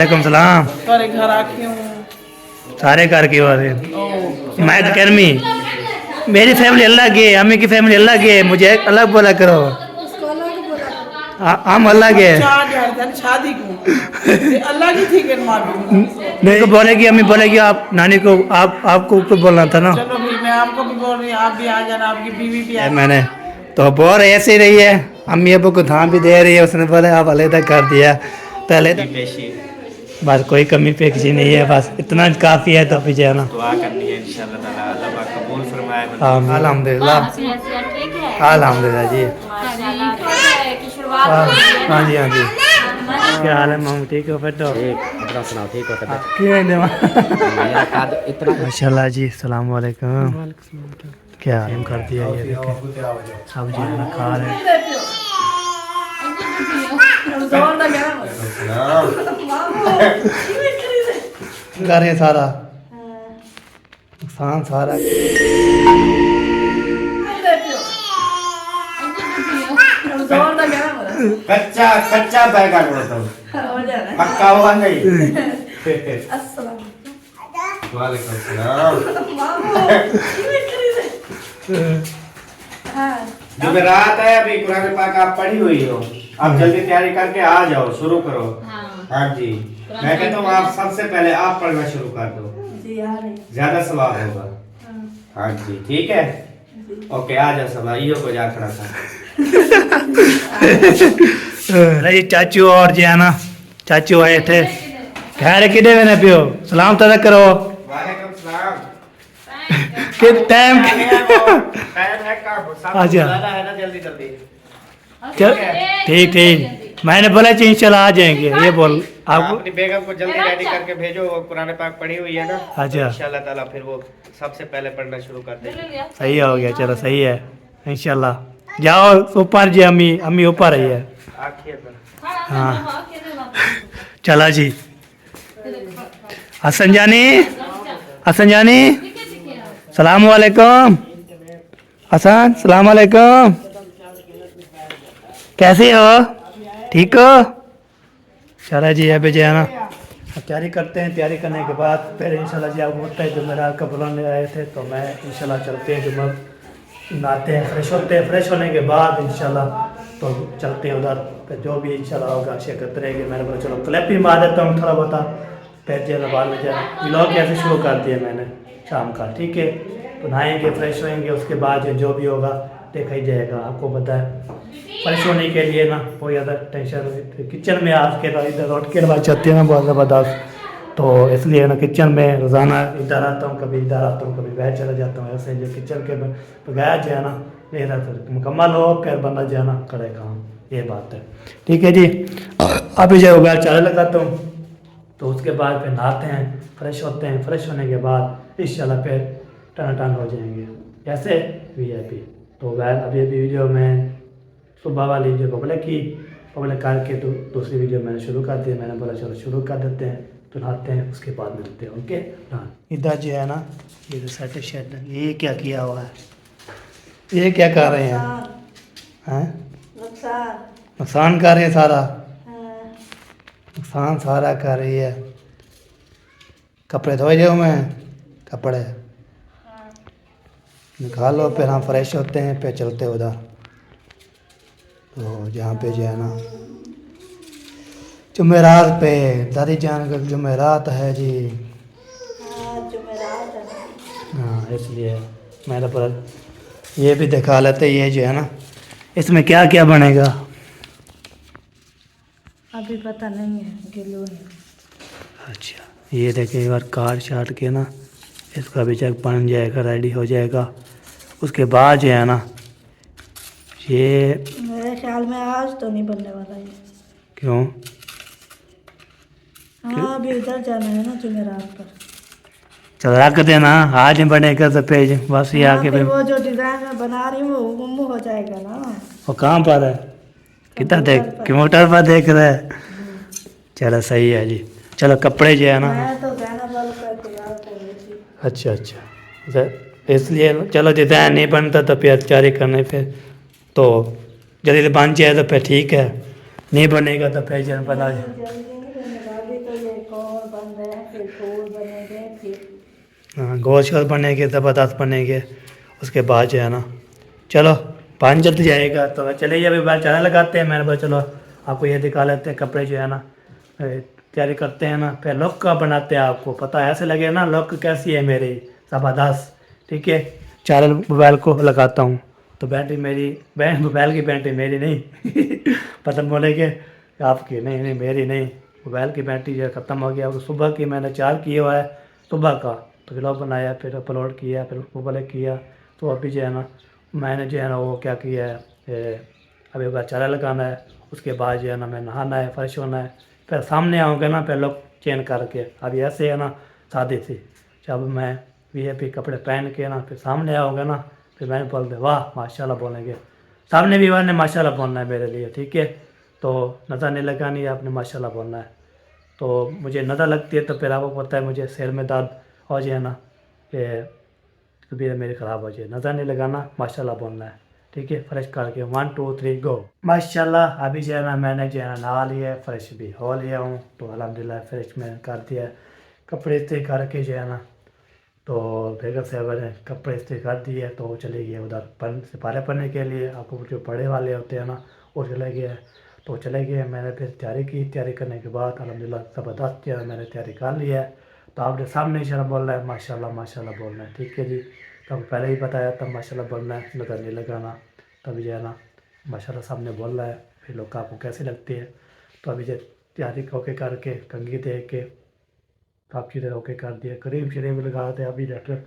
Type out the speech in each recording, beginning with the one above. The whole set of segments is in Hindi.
वालेकुम सलाम। तुम्हारे घर आके हूँ। सारे घर की बात है। ओ, मैं तो करमी मेरी फैमिली अलग है, अम्मी की फैमिली अलग है, मुझे अलग बोला करो। हम अलग है। चार यार तेरी शादी को ये अलग ही थी कर मार मेरे को बोलेगी, अम्मी बोलेगी आप नानी को आपको ऊपर बोलना था ना। चलो फिर मैं आपको भी बोल रही हूँ, आप भी आ जाना, आपकी बीवी भी आ जाना। मैंने तो बोल ऐसे ही रही है, अम्मी अबू को धाम भी दे रही है, उसने बोला आप अलग कर दिया पहले बस कोई कमी पेशी नहीं है, बस इतना काफ़ी है। तो अभी जो है ना दुआ करनी है इंशाल्लाह ताला, अल्लाह पाक कबूल फरमाए। अल्हम्दुलिल्लाह अल्हम्दुलिल्लाह जी। हाँ जी हाँ जी। क्या हाल है मामू, ठीक हो? फिर तो अपना सुनाओ, ठीक हो? माशाल्लाह जी। अस्सलाम वालेकुम। क्या हाल कर दिया ये देखें, सब जो है ना खा रहे हैं। कर है सारा नुकसान सारा। कच्चा कच्चा बैगन हो तुम, पक्का हुआ नहीं। वालेकुम सलाम। जुमेरात है, अभी कुरान पाक आप पढ़ी हुई हो, आप जल्दी तैयारी करके आ जाओ, शुरू करो। हाँ जी, मैं कहता हूँ आप सबसे पहले आप पढ़ना शुरू कर दो, ज्यादा सवाब होगा। हाँ जी ठीक है, ओके आ जाओ सब, इहो को जा खड़ा था। नहीं चाचू और जो है ना चाचू आए थे, खैर किधे में पियो सलाम तो करो। वालेकुम सलाम। कि टाइम टाइम है का अच्छा है ना, जल्दी जल्दी। चल ठीक ठीक, मैंने बोला कि इंशाल्लाह आ जाएंगे, ये बोल आपको। अपनी बेगम को जल्दी रेडी करके भेजो, वो कुरान पाक पढ़ी हुई है ना। अच्छा इंशाल्लाह ताला फिर वो सबसे पहले पढ़ना शुरू कर देगी। सही हो गया, चलो सही है इंशाल्लाह। जाओ ऊपर जी, अम्मी अम्मी ऊपर ही है। आखिर पर हाँ चला जी। हसन जानी, हसन जानी सलाम वालेकुम। हसन सलाम वालेकुम, कैसे हो? ठीक हो? चला जी अभी जो है ना अब तैयारी करते हैं, तैयारी करने के बाद फिर इंशाल्लाह जी आपको पता है जुमेरात का बुलाने आए थे, तो मैं इंशाल्लाह चलते हैं जुम्मन, नहाते हैं, फ्रेश होते हैं, फ्रेश होने के बाद इंशाल्लाह तो चलते हैं उधर, फिर जो भी इंशाल्लाह होगा शिरकत रहेगी। मैंने बोला चलो क्लिप भी मार देता हूँ थोड़ा बहुत, फिर जो बाद में जो व्लॉग कैसे शुरू कर दिया मैंने शाम का, ठीक है। तो नहाएंगे, फ्रेश होएंगे, उसके बाद जो भी होगा देखा ही जाएगा। आपको पता है फ्रेश होने के लिए ना कोई ज़्यादा टेंशन, किचन में आज के इधर रोट के बाद चलती है ना बहुत ज़बरदस्त, तो इसलिए ना किचन में रोज़ाना इधर आता हूँ, कभी इधर आता हूँ, कभी बाहर चला जाता हूँ। ऐसे जो किचन के बगैर जो है ना मेरा तो मुकम्मल हो फिर बंदा जो है ना करे काम, ये बात है, ठीक है जी। अभी जो बगैर चाय लगाता हूँ, तो उसके बाद फिर नहाते हैं, फ्रेश होते हैं, फ्रेश होने के बाद इंशाल्लाह फिर टन हो जाएंगे ऐसे VIP। तो वह अभी वीडियो में सुबह वाली जो पब्लिक करके तो दूसरी वीडियो मैंने शुरू कर दी। मैंने बोला चलो शुरू कर देते हैं, तो नहाते हैं, उसके बाद मिलते हैं, ओके। इधर जो है ना ये सेट शेड, ये क्या किया हुआ है, ये क्या कर रहे हैं? हैं नुकसान कर रहे हैं सारा, नुकसान सारा कर रही है। कपड़े धोए जाओ, मैं कपड़े निकालो, फिर हम फ्रेश होते हैं, फिर चलते उधर। तो जहाँ पे जो है ना जुमेरात पे दादी जान का जुमेरात है जी। हाँ इसलिए मैंने पर ये भी दिखा लेते, ये जो है ना इसमें क्या क्या बनेगा अभी पता नहीं है, गिलू है। अच्छा ये देखिए, एक बार काट शाट के ना इसका भी चेक बन जाएगा, रेडी हो जाएगा। उसके बाद जो है ना ये मेरे ख्याल में आज तो नहीं बनने वाला ये। क्यों? हाँ अभी उधर जाना है ना जुमेरात पर। चल रख देना, आज नहीं बनेगा तो पेज बस ये हाँ, आके फिर फिर वो जो डिजाइन में बना रही हूँ वो गुम्मू हो जाएगा ना। वो कहाँ पर है? कितना देख कंप्यूटर पर देख रहा है? चलो सही है जी। चलो कपड़े जो है ना, मैं तो ज़ैनब वालों का इंतजार कर रही थी। अच्छा इसलिए चलो डिज़ाइन नहीं बनता तो फिर तैयारी करने, फिर तो जल्दी बन जाए तो फिर ठीक है, नहीं बनेगा तो फिर जन बना जल्दी नहीं बनने वाली, तो ये एक और बन रहे हैं, फिर फूल बनेंगे, फिर हाँ गोश्त बनेंगे, ज़बरदस्त बनेंगे। उसके बाद जो है ना, चलो पानी जल्द जाएगा तो चलिए अभी बाहर चारा लगाते हैं। मैंने बोला चलो आपको ये दिखा लेते हैं कपड़े जो है ना तैयारी करते हैं ना, फिर लुक का बनाते हैं। आपको पता है ऐसे लगे ना लुक कैसी है मेरी, ज़बरदस्त। ठीक है, चारा मोबाइल को लगाता हूँ तो बैटरी मेरी मोबाइल की बैटरी मेरी नहीं पता बोलेंगे आपकी, नहीं नहीं मेरी नहीं, मोबाइल की बैटरी जो ख़त्म हो गया। वो सुबह की मैंने चार्ज किया हुआ है सुबह का, तो व्लॉग बनाया, फिर अपलोड किया, फिर मोबाइल किया। तो अभी जो है ना मैंने जो है ना वो क्या किया है, अभी बार चारा लगाना है, उसके बाद जो है ना मैं नहाना है, फ्रेश होना है, फिर सामने आऊँगा ना फिर लोग चेंज करके। अभी ऐसे है ना शादी थी, जब मैं VIP कपड़े पहन के ना फिर सामने आऊँगा ना, फिर मैंने बोल दे वाह माशाल्लाह बोलेंगे, सामने भी वाले ने माशाल्लाह बोलना है मेरे लिए। ठीक है, तो नज़र नहीं लगानी है, आपने माशाल्लाह बोलना है। तो मुझे नज़र लगती है तो फिर आपको पता है मुझे सिर में दर्द हो जाए ना, ये तबीयत मेरी ख़राब हो जाए। नज़र नहीं लगाना, माशाल्लाह बोलना है। ठीक है, फ्रेश करके 1 2 3 गो। माशाल्लाह अभी जो है ना मैंने जो है ना नहा लिया है, फ्रेश भी हो लिया हूँ, तो अल्हम्दुलिल्लाह फ्रेश मैंने कर दिया है। कपड़े इस्त्री करके जो है ना तो बेगम साहब ने कपड़े इस्त्री कर दिए, तो वो चले गए उधर सिपारे पढ़ने के लिए। आपको जो पढ़े वाले होते हैं ना वो चले गए, तो चले गए। मैंने फिर तैयारी की, तैयारी करने के बाद अल्हम्दुलिल्लाह ज़बरदस्त जो है मैंने तैयारी कर लिया है। तो आपने सामने इशारा बोल रहा है माशाल्लाह माशाल्लाह बोलना है। ठीक है जी, तो आपको पहले ही बताया था माशाल्लाह बोलना है, नज़र नहीं लगाना। तभी जो है ना माशाल्लाह सामने बोल रहा है, फिर लोग आपको कैसे लगती है। तो अभी जो तैयारी होके करके कंघी दे के आप चीज़ें होके कर दिया, करीब शरीब लगा दे। अभी जाकर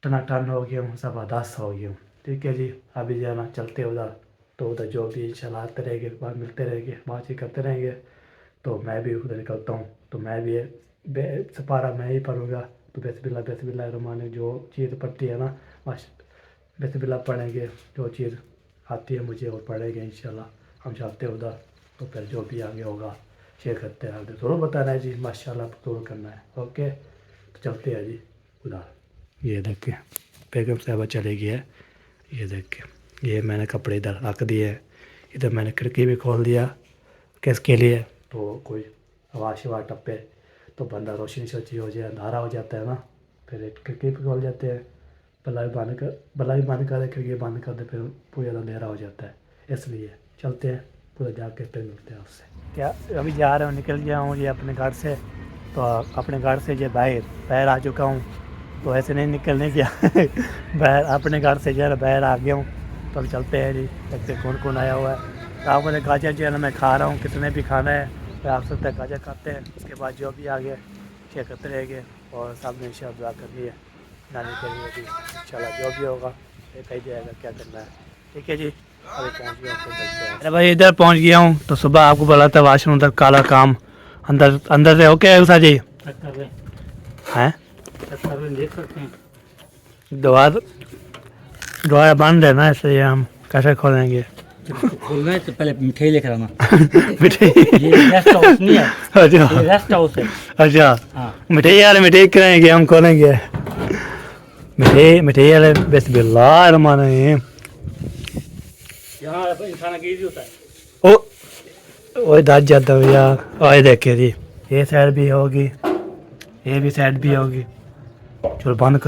टनाटन हो गया हूँ, ज़बरदस्त हो गया हूँ। ठीक है जी, अभी जो है ना चलते उधर, तो उधर जो भी इंशाल्लाह आते रहेंगे, बात मिलते रहेंगे, बातचीत करते रहेंगे। तो मैं भी उधर निकलता हूँ, तो मैं भी सपारा मैं ही पढ़ूँगा। तो बिस्मिल्लाह रहमान जो चीज़ पढ़ती है ना बिस्मिल्लाह पढ़ेंगे, जो चीज़ आती है मुझे और पढ़ेंगे इंशाल्लाह। हम चाहते हैं उधर, तो फिर जो भी आगे होगा शेयर करते हैं, ज़रूर बताना है जी, माशाल्लाह ज़रूर करना है। ओके, तो चलते हैं जी उधर। ये देख के बेगम साहबा चले गई है, ये देख के ये मैंने कपड़े इधर रख दिए हैं। इधर मैंने खिड़की भी खोल दिया, किसके लिए, तो कोई आवाज़ शवाज टप्पे तो बंदा रोशनी सोची हो जाए, अंधारा हो जाता है ना, फिर एक खिड़की भी खोल जाते हैं। बल्ला भी बंद कर दे, खिड़की बंद कर दे, फिर पूरा अंधेरा हो जाता है। इसलिए चलते हैं पूरा जाके फिर मिलते हैं आपसे। क्या अभी जा रहा हूँ, निकल गया हूँ ये अपने घर से, तो अपने घर से जो बाहर आ चुका हूँ। तो ऐसे नहीं निकलने किया बाहर अपने घर से जो है बाहर आ गया हूँ। तो अभी चलते हैं जी, देखते हैं कौन कौन आया हुआ है। तो आपको गाजर जो है ना मैं खा रहा हूँ, कितने भी खाना है तो आप सकते हैं गाजर खाते हैं। उसके बाद जो भी आ गया शेयर करते रहेंगे, और सामने इंशाल्लाह दुआ करनी है नानी के लिए भी, इंशाल्लाह जो भी होगा देखा ही जाएगा क्या करना है। ठीक है जी, अभी पहुँच गया हूँ। अरे भाई इधर पहुँच गया हूँ, तो सुबह आपको बोला था वाशरूम उधर काला काम अंदर से ओके उषा जी हैं देख सकते हैं द्वार बंद है ना, इसलिए हम कैसे खोलेंगे। खोलना है तो पहले मिठाई लेकर आना। मिठाई ये रेस्ट हाउस नहीं है, अच्छा ये रेस्ट हाउस है। अच्छा, हाँ मिठाई वाले मिठाई कराएंगे, हम खोलेंगे मिठाई वाले। बिस्मिल्लाह रहमान रहीम। यहाँ इंसान की होता है। ओ दाद जाता है यार। और देखिए जी, ये साइड भी होगी, ये भी साइड भी होगी। चलो बंद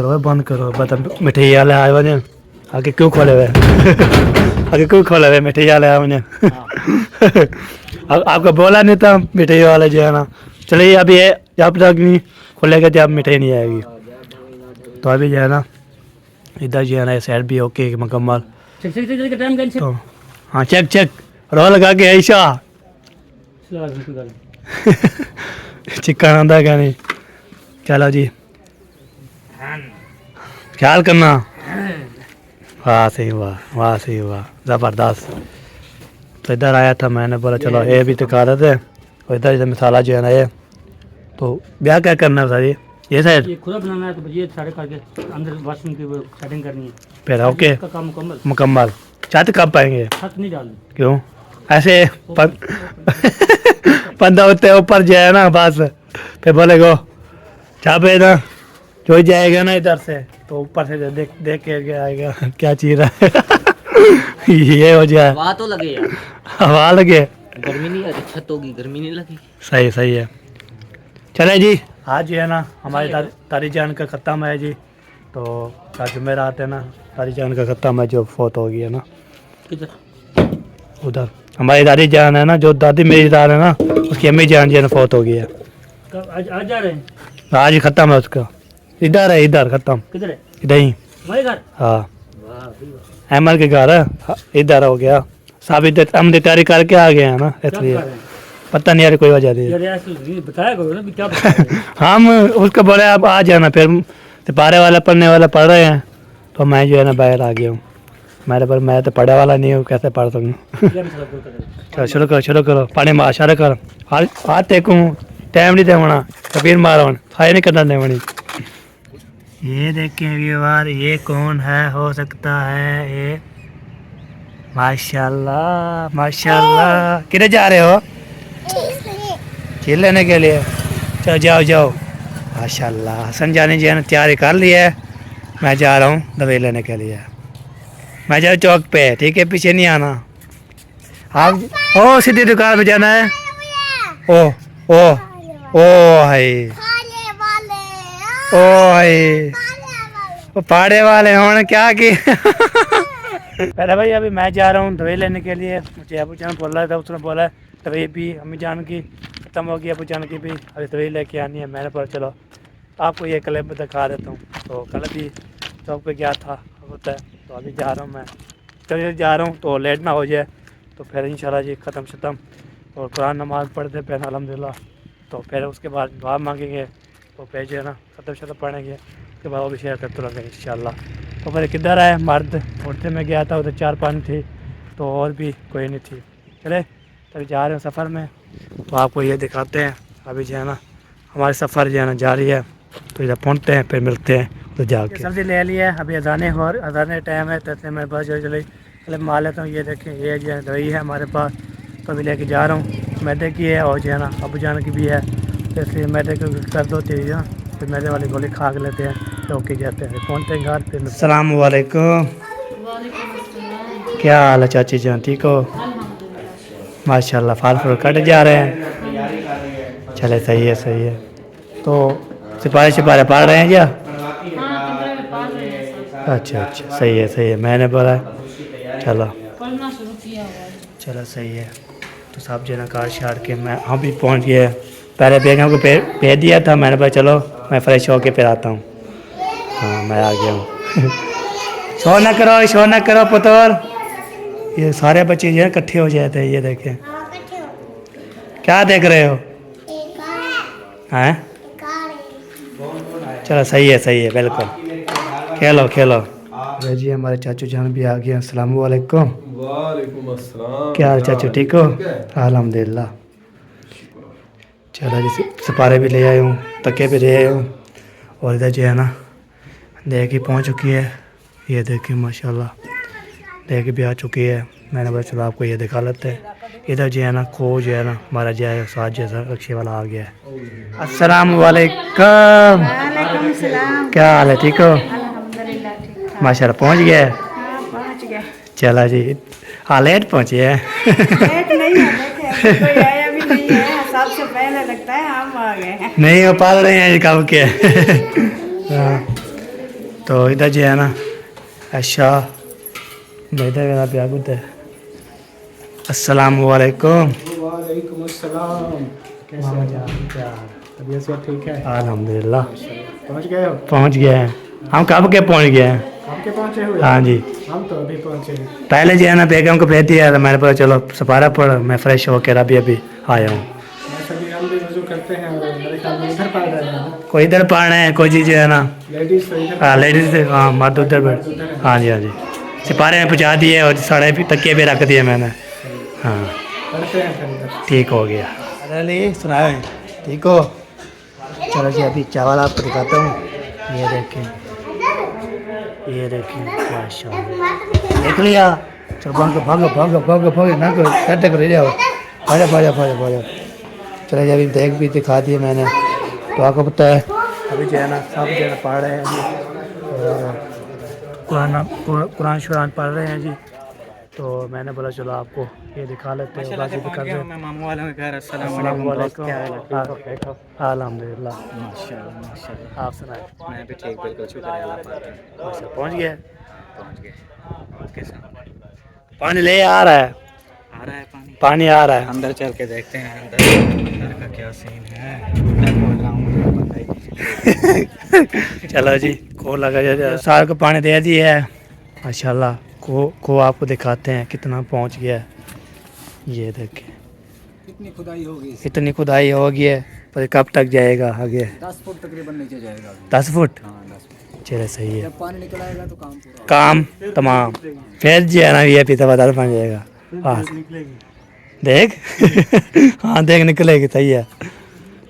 करो बता मिठाई वाले आए हुए आगे क्यों खोले हुए आगे क्यों खोले हुए मिठाई वाले आए हुए अब आपको बोला नहीं था मिठाई वाले जो है ना। चलिए अभी ये जब तक नहीं खोलेगा जब मिठाई नहीं आएगी। तो अभी जो है ना इधर जो है ना ये साइड भी ओके मुकम्मल। तो हाँ चेक रो लगा के ऐसा चिकन आंदा क्या नहीं। चलो जी ख्याल करना। वाह सही वाह ज़बरदस्त। तो इधर आया था, मैंने बोला चलो ये भी दिखा रहे थे। और इधर मसाला जो है ना ये, तो ब्याह क्या करना है सारी ये साइड ये खुला बनाना है, तो ये सारे करके अंदर वॉशरूम की सेटिंग करनी है। फिर ओके का काम मुकम्मल। छत कब पाएंगे? छत नहीं डालनी। क्यों ऐसे बंदा होते ऊपर जाए ना बस, फिर बोलेगो चापे ना जो जाएगा ना इधर से, तो ऊपर से देख के आएगा क्या चीज है ये हो जाए। हवा तो लगे यार, हवा लगे, गर्मी नहीं, अरे छत होगी गर्मी नहीं लगेगी। सही है। चले जी, आज जो है ना हमारी तारी जान का ख़त्म है जी। तो आज जुमेरात है ना, तारी जान का ख़त्म है जो फोत हो गई है ना। उधर हमारी दादी जान है ना, जो दादी मेरी दाद है ना, उसकी अम्मी जान जो है ना फोत हो गई है। आज जा रहे हैं? आज ही ख़त्म है उसका। इधर है, इधर ख़त्म। किधर है? इधर ही। हमारे घर? हाँ, अहमद के घर है, इधर हो गया। साबित हम तैयारी करके आ गए हैं ना, इसलिए पता नहीं यार कोई वजह नहीं। यार ऐसे बताया करो ना, क्या बताया? हम उसको बोले आप आ जाना, फिर सिपारे वाला पढ़ने वाला पढ़ रहे हैं, तो मैं जो है ना बाहर आ गया हूँ। मेरे पर मैं तो पढ़े वाला नहीं हूँ, कैसे पढ़ सकूँ। चलो शुरू करो पानी में आशा कर। हाथ देखूँ टाइम नहीं देवना, कबीर मारो फायर नहीं करना देवनी। ये देखें व्यूअर, ये कौन है, हो सकता है ये। माशाल्लाह माशाल्लाह। किधर जा रहे हो? खेल लेने के लिए। चलो जाओ जाओ। माशाल्लाह हसन जाने जी ने तैयारी कर ली है। मैं जा रहा हूँ दवाई लेने के लिए। मैं जाऊँ चौक पे, ठीक है, पीछे नहीं आना। आप ओ सीधी दुकान पे जाना है। ओ ओ ओ हाय ओ हाय, वो पाड़े वाले होने क्या की। पहले भाई अभी मैं जा रहा हूँ दवाई लेने के लिए। मुझे अबू जान बोल रहा था, उसने बोला दवाई भी अम्मी जान की ख़त्म होगी, अबू जान की भी अभी दवाई लेके आनी है। मैंने बोला चलो आपको ये क्लिप दिखा देता हूँ। तो कल भी चौक पे गया था होता है, तो अभी जा रहा हूँ मैं। चलिए जा रहा हूँ तो लेट ना हो जाए, तो फिर इंशाल्लाह जी ख़त्म और कुरान नमाज़ पढ़ते फिर अल्हम्दुलिल्लाह। तो फिर उसके बाद दुआ मांगेंगे, तो फिर जो है ना ख़त्म पढ़ेंगे, उसके बाद वो भी शेयर करते रहेंगे इंशाल्लाह। तो फिर किधर आए मर्द, औरतें में गया था, उधर 4-5 थी, तो और भी कोई नहीं थी। चले तभी जा रहे हैं सफ़र में, तो आपको ये दिखाते हैं। अभी जो है ना हमारे सफ़र जो है ना जारी है, तो इधर पहुँचते हैं फिर मिलते हैं तो जाके। सब्ज़ी ले लिया है, अभी अजाने टाइम है, तो इसलिए मैं बस चले चले मा लेता हूँ। ये देखें ये जो है दवाई है हमारे पास, तो अभी लेके जा रहा हूँ। मैदे की है और जो है ना अबू जान की भी है, तो इसलिए मैदे को कर दो तेज़ ना, फिर मैदे वाली गोली खा के लेते हैं, तो ओके जाते हैं, पहुँचते हैं घर पे। अस्सलाम वालेकुम। क्या हाल है चाची जान, ठीक हो? माशाल्लाह फल फूल कट जा रहे हैं। चले सही है। तो सिपाही पढ़ रहे हैं क्या? अच्छा सही है, मैंने बोला चलो सही है। तो सब जना कार शार के मैं हम भी पहुंच गए। पहले बेगम को भेज दिया था, मैंने बोला चलो मैं फ्रेश होके फिर आता हूँ। हाँ मैं आ गया हूँ। शोर ना करो पुत्र। ये सारे बच्चे जो है इकट्ठे हो जाते हैं। ये देखें क्या देख रहे हो? हैं? चलो सही है बिल्कुल। खेलो। जी हमारे चाचू जान भी आ गए। अस्सलाम वालेकुम। वालेकुम अस्सलाम। क्या हाल चाचू, ठीक हो? अल्हम्दुलिल्लाह। चलो जी सिपारे भी ले आया हूँ, तके भी ले आया हूँ, और इधर जो है ना लेके पहुँच चुकी है। ये देखिए माशाल्लाह लेके भी आ चुकी है। मैंने बोला चलो आपको ये दिखा लेते हैं। इधर जो है ना खो जो है ना हमारा जो है साथ जैसा रक्शे वाला आ गया है। अस्सलाम वालेकुम। क्या हाल है, ठीक हो? माशाल्लाह पहुँच गया है। पहुंच गए। चला जी हाँ लेट पहुँचे हैं। लेट नहीं है, कोई आया भी नहीं है, सबसे पहले लगता है हम आ गए हैं। नहीं हो पाल रहे हैं कब के। हाँ, तो इधर जो है ना अच्छा मैदा मेरा प्यार होता है। अस्सलाम वालेकुम। वालेकुम अस्सलाम। मामा जान क्या हाल? तबीयत सब ठीक है? अल्हम्दुलिल्लाह। पहुंच गए हो? पहुँच गए हैं हम। कब के पहुँच गए हैं? हम के पहुंचे हुए? हाँ जी हम तो अभी पहुंचे हैं। पहले जो है ना बेगम को भेज दिया था, मैंने बोला चलो सपारा पढ़, मैं फ्रेश होकर अभी आया हूँ। सभी हम भी वजू करते हैं और मेरे ख्याल में इधर पढ़ रहे हैं। कोई इधर पढ़ रहे हैं, कोई चीज़ है ना लेडीज तो इधर। हाँ लेडीज हाँ मर्द उधर बैठ। हाँ जी सिपारे में पहुँचा दिए और साढ़े भी तकिए भी रख दिए मैंने। हाँ पढ़ते हैं फिर इधर। ठीक हो गया। अरे सुनाए ठीक हो? चलो जी अभी चावल आपको दिखाता हूँ। ये देखें माशाल्लाह देख लिया। चलो भागो ना करो करते करो जाओ। भाजा। चलो जी अभी देख भी दिखा दिए मैंने, तो आपको पता है अभी जो है ना सब जो है ना पढ़ रहे हैं जी, कुरान शुरान पढ़ रहे हैं जी। तो मैंने बोला चलो आपको ये दिखा लेते हैं, बाकी दिखा मैं मामू वालों के घर। अस्सलाम वालेकुम। क्या हाल है? अल्हम्दुलिल्लाह। माशाल्लाह माशाल्लाह। आप सुनाए? मैं भी ठीक, बिल्कुल शुक्र है अल्लाह पाक का। अच्छा पहुँच गए? पहुंच गए। और कैसा पानी ले आ रहा है, आ रहा है पानी? पानी आ रहा है। अंदर चल के देखते हैं अंदर का क्या सीन है। मैं बोल रहा हूँ मुझे पता ही नहीं। चलो जी, को लगा जाए सार को पानी दे दिया है माशाल्लाह। को आपको दिखाते हैं कितना पहुंच गया है। ये देखें कितनी खुदाई होगी? इतनी खुदाई होगी है, पर कब तक जाएगा आगे? 10 फुट तकरीबन नीचे जाएगा। 10 फुट? हाँ 10 फुट। चलो सही है, जब पानी निकल आएगा तो काम पूरा। काम तमाम। फिर जो है ना ये पीता बता बन जाएगा। हाँ देख हाँ देख निकलेगी, सही है।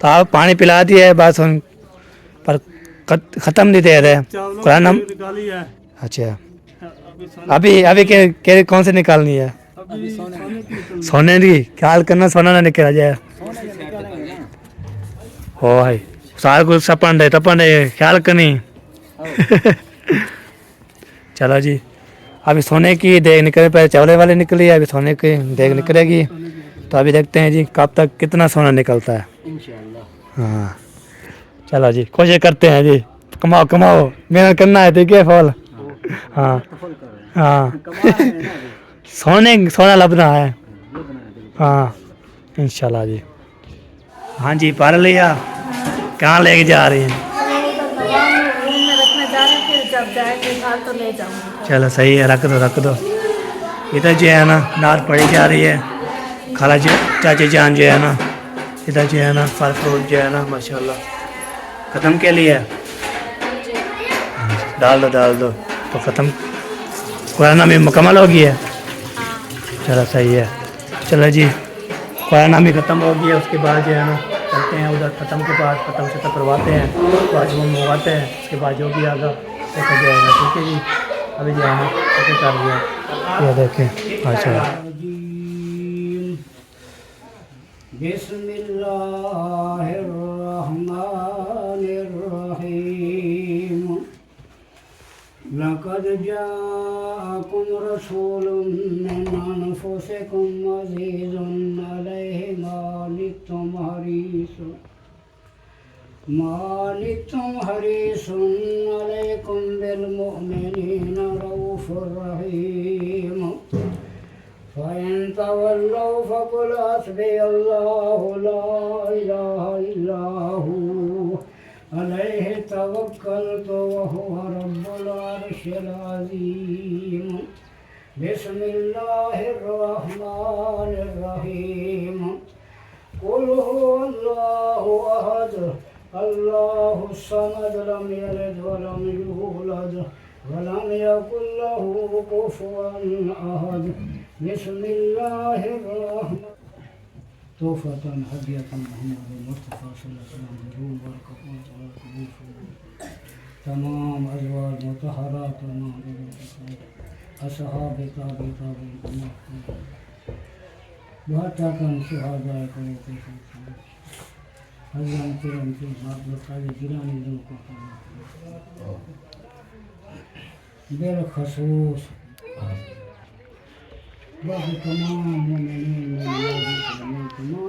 तो आप पानी पिला दिया है बस उन पर ख़त्म नहीं दे रहे कुरान हम। अच्छा अभी के कौन से निकालनी है? सोने की ख्याल करना, सोना ना निकला जाए। हो भाई सार को सपन दे ख्याल करनी। चलो जी, अभी सोने की देख निकले, पहले चावले वाली निकली है, अभी सोने की देख निकलेगी। तो अभी देखते हैं जी कब तक कितना सोना निकलता है इंशाल्लाह। हाँ चलो जी, कोशिश करते हैं जी, कमाओ कमाओ, मेहनत करना है, ठीक है फॉल। हाँ हाँ सोना लबना है। हाँ इंशाल्लाह जी। हाँ जी पढ़ लिया, कहाँ लेके जा रही हैं? चलो सही है, रख दो। इधर जो है ना डांट पड़ी जा रही है। खाला चाची जान जो है ना इधर जो है ना फल फ्रूट जो है ना माशाल्लाह ख़त्म के लिए डाल दो तो ख़त्म कुरान में मुकम्मल हो गई है। चलो सही है। चलो जी कुरान भी ख़त्म हो गई है, उसके बाद जो है ना चलते हैं उधर ख़त्म के बाद, ख़त्म से तक करवाते हैं, आज वो मंगवाते हैं, उसके बाद जो भी आगा देखा जाएगा। ठीक है जी, अभी जो है ना ओके कर दिया। ये देखें अच्छा बिस्मिल्लाहिर्रहमानिर्रहीम लक़द जाअकुम रसूलुम मिन अनफुसिकुम अज़ीज़ुन अलैहि मा अनित्तुम हरीसुन अलैकुम बिल मुमिनीना रऊफ़ुर रहीम फ़इन तवल्लौ फ़क़ुल हस्बियल्लाहु ला इलाहा इल्ला हु अलैहि तवक्कलतु व हुवा रब्बुल अर्शिल अज़ीम बिस्मिल्लाहिर्रहमानिर्रहीम कुल हुवल्लाहु अहद अल्लाहु समद लम यलिद व लम यूलद व लम यकुल लहु कुफुवन अहद बिस्मिल्लाहिर्रहमान तोहफ़तन हदियतन मोहम्मद मुस्तफ़ा सल्लल्लाहु अलैहि वसल्लम तमाम अज़वाज मुतहहरात असहाब ताबीन वाताकन शुहदाए करो के हज़रत किरम के बाप काज़ी गिरानी दो को बिलखसूस बाकी तमाम मोमिनीन तमाम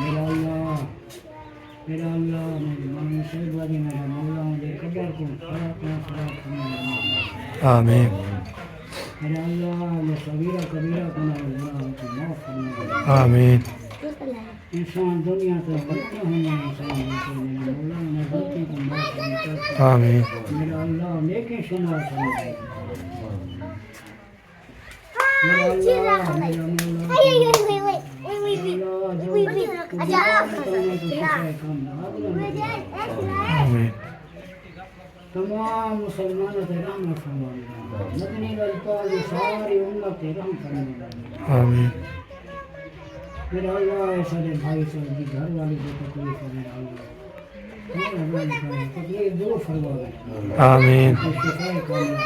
मेरा अल्लाह मेरे मन से बड़ी मेरा मौला मुझे कब्र को खड़ा करना आमीन मेरा अल्लाह ये सगीरा कबीरा गुनाह गुनाह को माफ करना आमीन इंसान दुनिया से बनते हैं इंसान से मेरे मौला ने गलती को माफ करना आमीन मेरा अल्लाह नेकी सुना करना मेरा अल्लाह मेरा मौला आमीन तमाम मुसलमानों से रहमत फरमाना मदनी अल्फाज सारी उम्मत से रहम फरमाना आमीन मेरा अल्लाह सारे भाई साहब घर वाले को तकलीफ है मेरा अल्लाह तकलीफ दूर फरमाना आमीन शिफा करना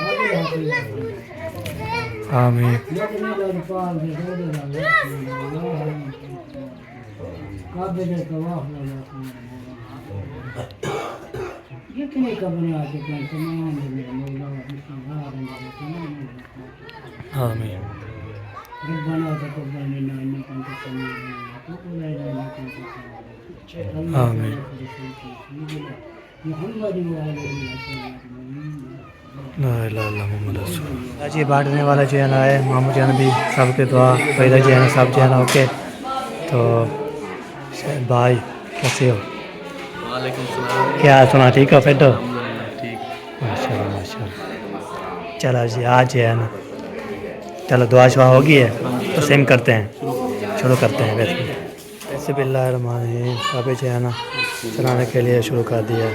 आमीन मदनी अल्फाज से रोज़ काबिल तवाफ लगा जितने कब्रें आ चुके हैं तमाम मेरा मौला आमीन रब्बना तक़ब्बल मिन्ना इन्नका अंतस समीउल अलीम व तब अलैना इन्नका अंतस तव्वाबुर रहीम आमीन मोहम्मद व आलिहि वसल्लम ला इलाहा इल्लल्लाह मुहम्मद रसूल। आज ये बांटने वाला जो है ना है मामू जान भी सबके दुआ पैदा जो है ना सब जो है ना ओके। तो भाई कैसे हो? वालेकुम सलाम। क्या सुना ठीक हो फिर तो? ठीक। माशाल्लाह माशाल्लाह। चलो जी आज जो है ना चलो दुआ शुआ होगी है तो सेम करते हैं शुरू करते हैं वैसे बिस्मिल्लाहिर्रहमानिर्रहीम। अभी जो है ना चलाने के लिए शुरू कर दिया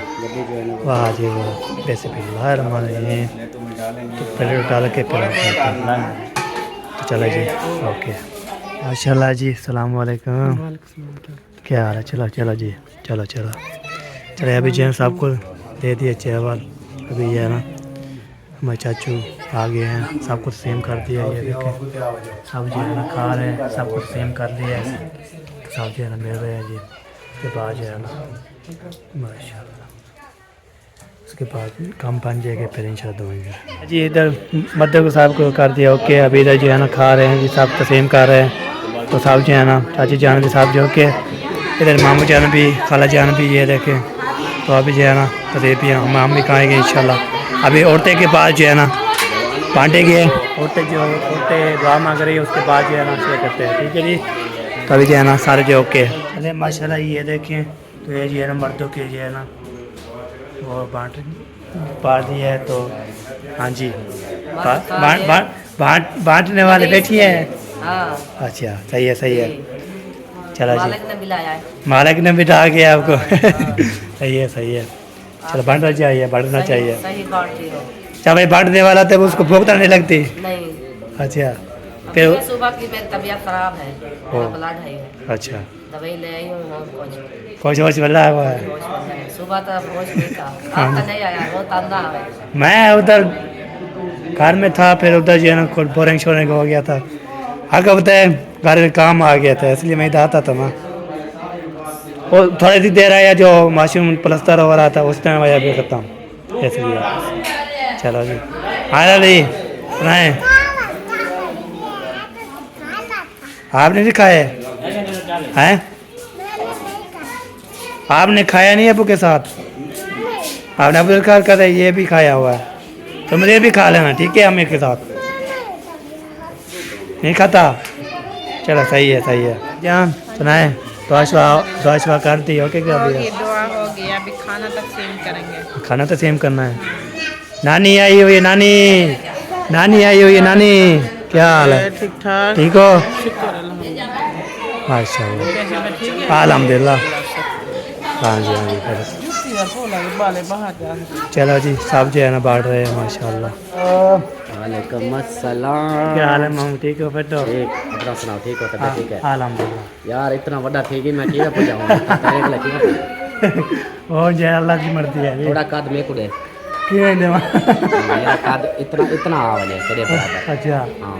वाह जी वाह बिस्मिल्लाहिर्रहमानिर्रहीम। तो पहले डाल के फिर तो चलो जी ओके माशाल्लाह जी अस्सलाम वालेकुम। क्या हाल है? चलो चलो जी चलो चलो चलो अभी जो है सबको दे दिए चावल। अभी ये है ना हमारे चाचू आ गए हैं सब कुछ सेम कर दिया। ये देखें सब जो है ना खा रहे हैं सब कुछ सेम कर लिया है सब जो है ना मिल रहे हैं जी। उसके बाद जो है ना माशाल्लाह उसके बाद काम बन जाएगा फिर इंशाल्लाह दूँगा जी। इधर मध्य को साहब को कर दिया ओके। अभी इधर जो है ना खा रहे हैं जी सब तस्लीम कर रहे हैं। तो साहब जो है ना चाची जान भी साहब जो के इधर मामू जान भी खाला जान भी ये देखें। तो अभी जो है ना तस्लीम भी हम भी खाएँगे इंशाल्लाह। अभी औरतें के पास जो है ना बांटेंगे औरतें जो औरतें दुआ मांग रही है उसके बाद जो है ना शेयर करते हैं ठीक है जी। तो अभी जो है ना सारे जो ओके चले माशाल्लाह ये देखें। तो ये जो है ना मर्दों के जो है ना वो बांट दिया है। तो हाँ जी बांटने वाले बैठी है। अच्छा सही है चलो जी मालिक ने बिठा गया आपको सही है चलो बांटना चाहिए क्या भाई बांटने वाला था उसको भोगता नहीं लगती। नहीं अच्छा फिर सुबह की मेरी तबीयत खराब है ब्लड है अच्छा दवाई ले आई हूँ कुछ बल्ला हुआ है। सुबह तो होश नहीं था अब तो नहीं आया बहुत अंधा है। मैं उधर घर में था फिर उधर जो है ना बोरिंग शोरिंग हो गया था। आगे बताए घर में काम आ गया था इसलिए मैं इधर आता था मैं। वो थोड़ी सी देर आया जो माशूम प्लस्तर हो रहा था उस टाइम आया भी खत्म इसलिए। चलो जी आया जी सुनाए आपने भी खाए हैं? आपने खाया नहीं अबू के साथ? आपने अबू का कर ये भी खाया हुआ है तो मुझे भी खा लेना ठीक है अम्मी के साथ। नहीं खाता? चलो सही है जान सुनाए दुआ शुआ करती हो क्या? दुआ हो गया अभी खाना तक सेम करेंगे। खाना तो सेम करना है। नानी आई हुई है नानी आई हुई है नानी क्या हाल है? ठीक ठाक ठीक हो? शुक्र माशाल्लाह अल्हम्दुलिल्लाह। हाँ जी चलो जी सब जो है ना बांट रहे हैं माशाल्लाह। वालेकुम अस्सलाम। क्या हाल है मामू ठीक हो फिर तो? ठीक अपना सुनाओ ठीक हो तबीयत ठीक है? अल्हम्दुलिल्लाह। यार इतना बड़ा ठीक है मैं किया पहुंचाऊंगा तेरे को लगी वो जो है अल्लाह की मर्जी है थोड़ा कद में कुड़े क्यों देवा मेरा कद इतना आवाज है तेरे बराबर। अच्छा हाँ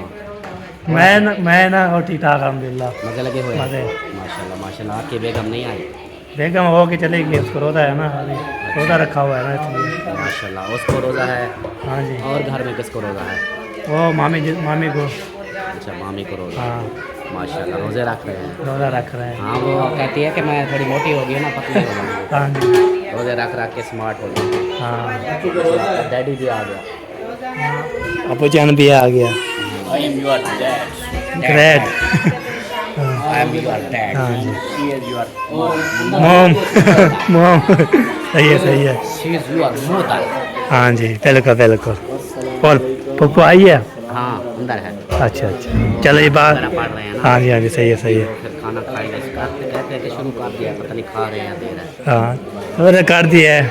मैं ना और ठीक ठाक अल्हम्दुलिल्लाह मजे लगे हुए हैं। मजे माशाल्लाह आपकी बेगम नहीं आई? बेगम हो के चलेगी उसको रोज़ा है ना अभी रोज़ा रखा हुआ है ना इसलिए। माशाल्लाह उसको रोज़ा है। हाँ जी और घर में किसको रोज़ा है? वो मामी को अच्छा मामी को रोज़ा। हाँ माशाल्लाह रोज़े रख रहे हैं। रोज़ा रख रहे हैं। हाँ वो कहती है कि मैं थोड़ी मोटी हो गई ना पतली हो गई हाँ जी रोज़े रख के स्मार्ट हो गई। हाँ डैडी भी आ गया। अबू जान भी आ गया। Great I am your dad. हाँ जी She is your मोम सही है She is your mother. हाँ जी बिल्कुल और पप्पू आई है? हाँ अंदर है। अच्छा अच्छा, चलो ये बात, पढ़ रहे हैं ना। हाँ जी हाँ जी, सही है सही है। फिर खाना खाएंगे, कहते हैं कि शुरू कर दिया, पता नहीं खा रहे हैं दे रहे हैं। हाँ तो कर दिया है,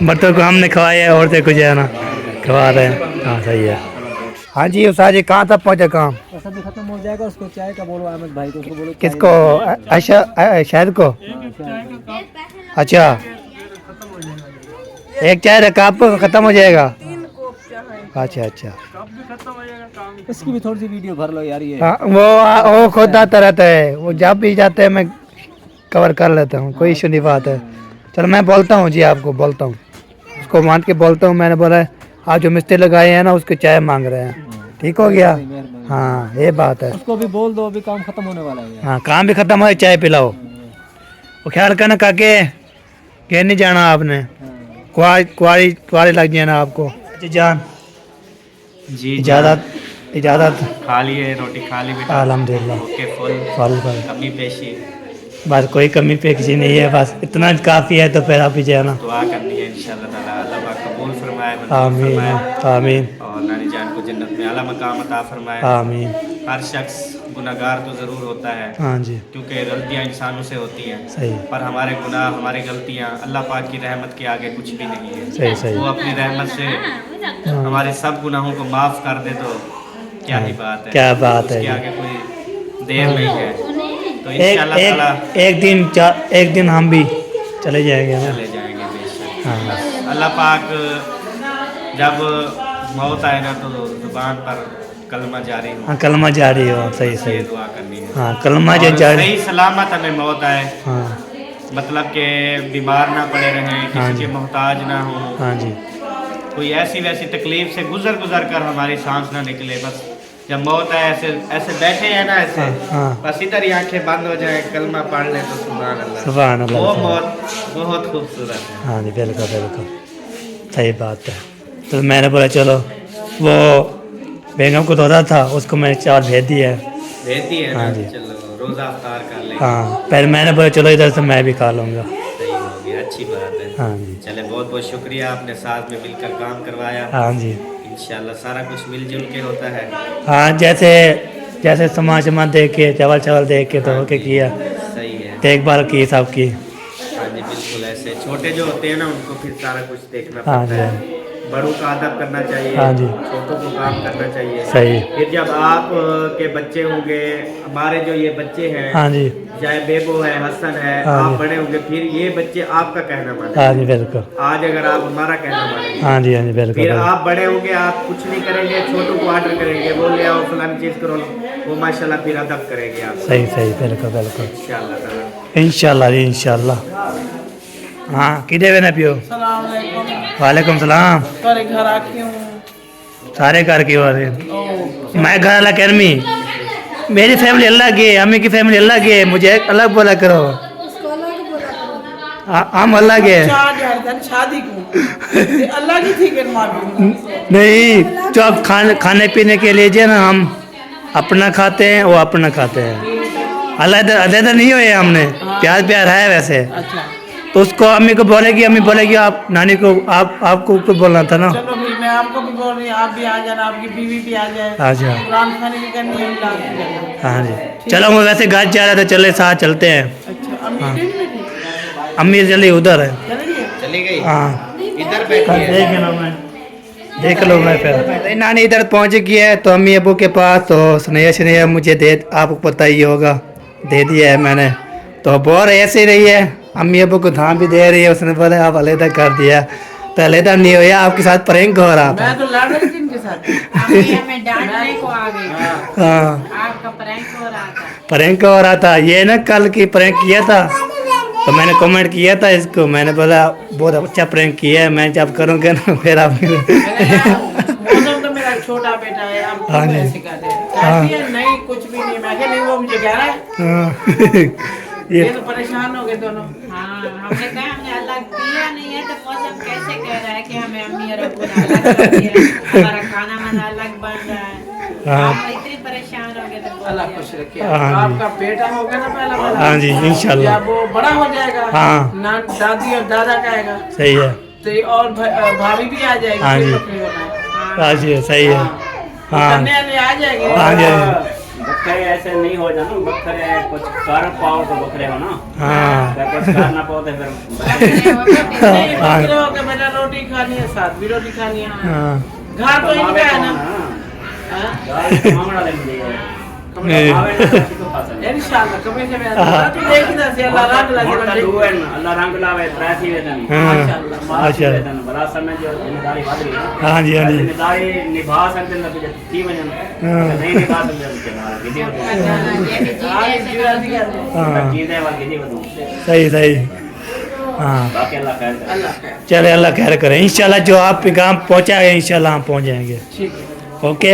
बच्चों को हमने खवाया है, औरतें को जो है ना खवा रहे हैं। हाँ सही है। हाँ जी उस्ताद जी, कहाँ तक पहुँचे काम? ऐसा भी खत्म हो जाएगा, उसको चाय का बोलो अहमद भाई को, उसको बोलो किसको? अच्छा शायद को? अच्छा, एक चाय रखा आपको खत्म हो जाएगा? अच्छा अच्छा, इसकी भी थोड़ी सी वीडियो भर लो यार ये। हाँ वो खुद आता रहता है, वो जब भी जाते हैं मैं कवर कर लेता हूँ, कोई इशू नहीं बात है। चलो मैं बोलता हूँ जी, आपको बोलता हूँ, उसको मान के बोलता हूँ। मैंने बोला आप जो मिस्त्री लगाए हैं ना उसके चाय मांग रहे हैं, ठीक हो गया? हाँ ये बात है। उसको भी बोल दो, अभी काम खत्म होने वाला है। हाँ काम भी खत्म हो, चाय पिलाओ। वो ख्याल करना काके, कह नहीं जाना आपने, कुआरी लग जाए ना आपको। जी जान जी इजाज़त खा लिए, रोटी खा ली बेटा। अल्हम्दुलिल्लाह। ओके फुल फल फल कमी पेशी बस, कोई कमी पेशी नहीं है, बस इतना काफ़ी है। तो फिर आप ही जाना। दुआ करनी है इंशाल्लाह ताला, अल्लाह पाक कबूल फरमाए, मंजूर आमीन फरमाए आमीन और नानी जान को जन्नत में आला मकाम अता फरमाए। आमीन। हर शख्स गुनाहगार तो ज़रूर होता है, हाँ जी क्योंकि गलतियाँ इंसानों से होती हैं, सही पर हमारे गुनाह, हमारी गलतियाँ अल्लाह पाक की रहमत के आगे कुछ भी नहीं है। सही सही। वो अपनी रहमत से हमारे सब गुनाहों को माफ़ कर दे तो क्या ही बात है, क्या बात है उसके जी। आगे कोई देर नहीं है। तो एक इंशाल्लाह ताला एक दिन हम भी चले जाएंगे ना। चले जाएंगे बेशक। हाँ अल्लाह पाक जब मौत आए ना तो जुबान पर कलमा जारी हो, हाँ, कलमा जारी हो, सही ये सही। दुआ करनी है। हाँ कलमा जो और जारी। सही सलामत हमें मौत आए, हाँ मतलब कि बीमार ना पड़े रहें, हाँ किसी जी। के मोहताज ना हो, हाँ जी कोई ऐसी वैसी तकलीफ से गुजर कर हमारी सांस ना निकले। बस जब मौत आए ऐसे ऐसे बैठे हैं ना ऐसे, हाँ। बस इधर ही आंखें बंद हो जाए, कलमा पढ़ ले तो सुभान अल्लाह। सुभान अल्लाह। वो मौत बहुत खूबसूरत है। हाँ जी बिल्कुल बिल्कुल सही बात है। तो मैंने बोला चलो, वो बेगम को धोता था, उसको मैंने चावल भेज दिया है। भेज दिए हाँ ना, जी। चलो रोज़ा अफ्तार कर ले। हाँ पहले मैंने बोला चलो इधर से मैं भी खा लूँगा। सही हो गया, अच्छी बात है। हाँ जी चले बहुत बहुत शुक्रिया, आपने साथ में मिलकर काम करवाया। हाँ जी इंशाल्लाह सारा कुछ मिलजुल के होता है। हाँ, जैसे समाज देख के चावल देख के तो होके किया, सही है। देखभाल की सबकी। हाँ जी बिल्कुल, ऐसे छोटे जो होते हैं ना उनको फिर सारा कुछ देखना हाँ पड़ता जी है, बड़ों का अदब करना चाहिए, हाँ जी। छोटों को काम करना चाहिए। सही। फिर जब आप के बच्चे होंगे, हमारे जो ये बच्चे हैं, हाँ जी चाहे बेबो है, हसन है, हाँ आप जी। बड़े होंगे, फिर ये बच्चे आपका कहना मानेंगे। हाँ जी बिल्कुल। आज अगर आप हमारा कहना मानेंगे, हाँ जी बिल्कुल फिर बिल्कुल। आप बड़े होंगे, आप कुछ नहीं करेंगे, छोटों को ऑर्डर करेंगे, वो ले आओ फलानी चीज़ करो, वो माशाल्लाह फिर अदब करेंगे आप। सही सही बिल्कुल बिल्कुल। इंशाल्लाह ताला। इंशाल्लाह जी इंशाल्लाह। हाँ किधे वे ना पियो? सलाम अलैकुम। वालेकुम सलाम। तेरे घर आके हूँ। सारे घर की बात है। ओ, मैं घर अलग करमी, मेरी फैमिली अलग है, अम्मी की फैमिली अलग है, मुझे अलग बोला करो। हम अलग है। 4000 दिन शादी को ये अल्लाह की थी कि मालूम नहीं, जो अब खाने पीने के लिए जो ना हम अपना खाते हैं, वो अपना खाते हैं, अलग नहीं हुए हमने, प्यार है वैसे। अच्छा, तो उसको अम्मी को बोलेगी, अम्मी बोलेगी आप नानी को, आपको कुछ बोलना था ना। चलो फिर मैं आपको भी बोल रही हूँ, आप भी आ जाना, आपकी बीवी भी आ जाए, अच्छा कुरान खानी भी करनी है, मिलाद भी करनी है। हाँ जी। चलो मैं वैसे घर जा रहा था, चले साथ चलते हैं। अच्छा, अम्मी भी नहीं बैठी? अम्मी चली उधर है। चली गई? चली गई, हाँ इधर बैठी है। देख लो मैं फिर नानी इधर पहुंच गया है, तो अम्मी अबू के पास तो स्नेहा मुझे दे, आपको पता ही होगा, दे दिया है मैंने। तो बोर ऐसे ही रही है, अम्मी अबू को धाम भी दे रही है। उसने बोला आप अलहदा कर दिया, तो अलहदा नहीं हुआ, आपके साथ प्रैंक हो रहा था। मैं तो लड़ रही थी इनके साथ। हमें डांटने को आ गई, हाँ आपका प्रैंक हो रहा था। प्रैंक हो रहा था, ये ना कल की प्रैंक किया था, तो मैंने कमेंट किया था इसको, मैंने बोला बहुत अच्छा प्रैंक किया है, मैं जब करूँगा ना फिर आप। मौसम तो मेरा छोटा बेटा है, आप हाँ जी। ऐसे कहते हैं, कहती है नहीं कुछ भी नहीं, मैं कहा नहीं वो मुझे कह रहा है, हाँ, ये तो परेशान हो गए दोनों। हाँ, हमने कहा हमने अलग किया नहीं है, तो मौसम कैसे कह रहा है कि हमें अम्मी और अब्बू ने अलग कर दिया, हमारा खाना वाना अलग बन रहा है। हाँ। आप इतने परेशान हो गए तो अल्लाह खुश रखे। हाँ जी। आपका बेटा होगा ना पहला वाला, हाँ जी इंशाल्लाह। जब वो बड़ा हो जाएगा, हाँ। ना दादी और दादा कहेगा, सही है। तो ये और भाभी भी आ जाएगी। हाँ जी। फिर मत नहीं होना। हाँ जी सही है। हाँ, हाँ करने वाले आ जाएंगे। आ जाएंगे। बकरे ऐसे नहीं हो जाना, बकरे कुछ कर पाओ तो बकरे हो ना, हाँ अगर कुछ कर ना पाओ तो फिर नहीं, बकरे हो के बेटा रोटी खानी है, साथ भी रोटी खानी है। हाँ घर तो इनका है ना। मामला ले लिया नहीं। इंशाल्लाह कभी से मैं तो देख ही ना से अल्लाह रंग लगे। अल्लाह रंग लावे त्रासी वेदन हाँ अच्छा वेदन बड़ा समय जो जिम्मेदारी बढ़ रही है, हाँ जी हाँ जी जिम्मेदारी निभा सकते हैं तो थी वजन नहीं निभा सकते उसके बाद किसी हाँ चीजें वाली किसी को सही सही हाँ बाकी अल्लाह खैर करे। चले अल्लाह खैर करे इंशाल्लाह जो आप पैगाम पहुँचाए इंशाल्लाह हम पहुँच जाएंगे ओके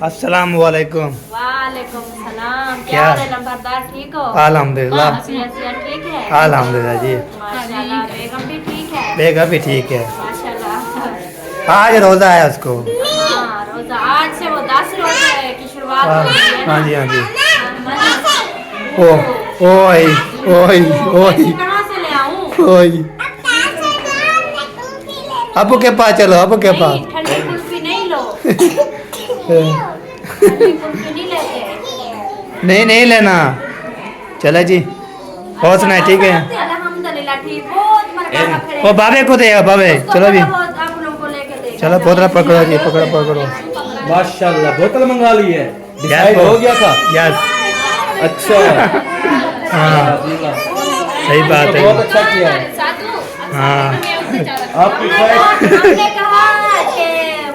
अस्सलाम वालेकुम वालेकुम सलाम। क्या? क्या हाल है नंबरदार, ठीक हो? अल्हम्दुलिल्लाह हसीना ठीक है? अल्हम्दुलिल्लाह जी माशाल्लाह। बेगम भी ठीक है? बेगा भी ठीक है माशाल्लाह। आज रोज़ा है उसको हाँ रोजा आज से वो 10 रोजे की शुरुआत हाँ हो गई है ना? हाँ जी हाँ जी हाँ, ओ ओए ओए ओए कहाँ से ले आऊँ? ओए अबू के पास चलो अबू के पास नहीं, ठंडी कुल्फी नहीं लो, ठंडी कुल्फी नहीं लेते। नहीं नहीं लेना चले जी और सुनाए ठीक है अल्हम्दुलिल्लाह ठीक, बहुत मरकाना खड़े। वो बाबे को देगा बाबे उसको चलो भी बोलो, आप लोगों को लेके देगा। चलो पोतरा पकड़ो जी पकड़ो पकड़ो माशाल्लाह बोतल मंगा ली है, यस डिसाइड हो गया था। यस अच्छा हाँ सही बात है बहुत अच्छा किया है। हाँ आपकी हमने कहा कि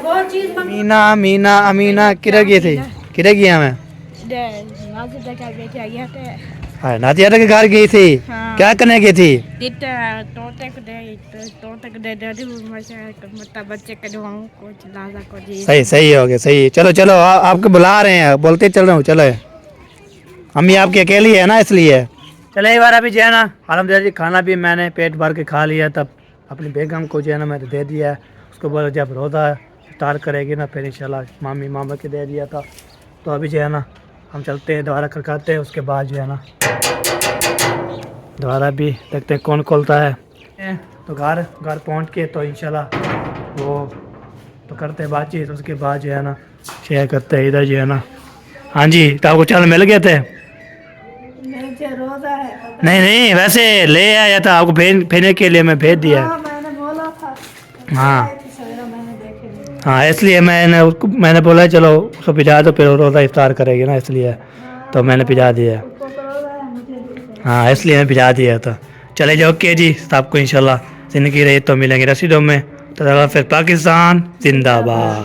वो चीज मीना मीना अमीना किधर गई थी किधर गई हमें हाँ नादिया के घर गई थी क्या करने गई थी सही सही हो गया सही चलो चलो आपको बुला रहे हैं बोलते चल रहा हूँ चलो अम्मी आपकी अकेली है ना इसलिए चले एक बार अभी जो है ना अलहमदिल्ला जी खाना भी मैंने पेट भर के खा लिया तब अपनी बेगम को जो है ना मैंने दे दिया है उसको बोला जब रोज़ा इफ्तार करेगी ना फिर इंशाल्लाह मामी मामा के दे दिया था तो अभी जो है ना हम चलते हैं दोबारा खड़काते हैं उसके बाद जो है ना दोबारा भी देखते हैं कौन खोलता है तो घर घर पहुंच के तो इंशाल्लाह वो तो करते हैं बातचीत उसके बाद जो है ना शेयर करते हैं इधर जो है ना हाँ जी तो आपको चल मिल गए थे नहीं नहीं वैसे ले आया था आपको भेजने के लिए मैं भेज दिया हाँ हाँ इसलिए मैंने बोला चलो उसको भिजा दो फिर रोज़ा इफ्तार करेगी ना इसलिए तो मैंने भिजा दिया हाँ इसलिए मैं भिजा दिया था चले जाओ ओके जी तो आपको इंशाल्लाह ज़िंदगी रही तो मिलेंगे रसीदों में तो फिर पाकिस्तान जिंदाबाद।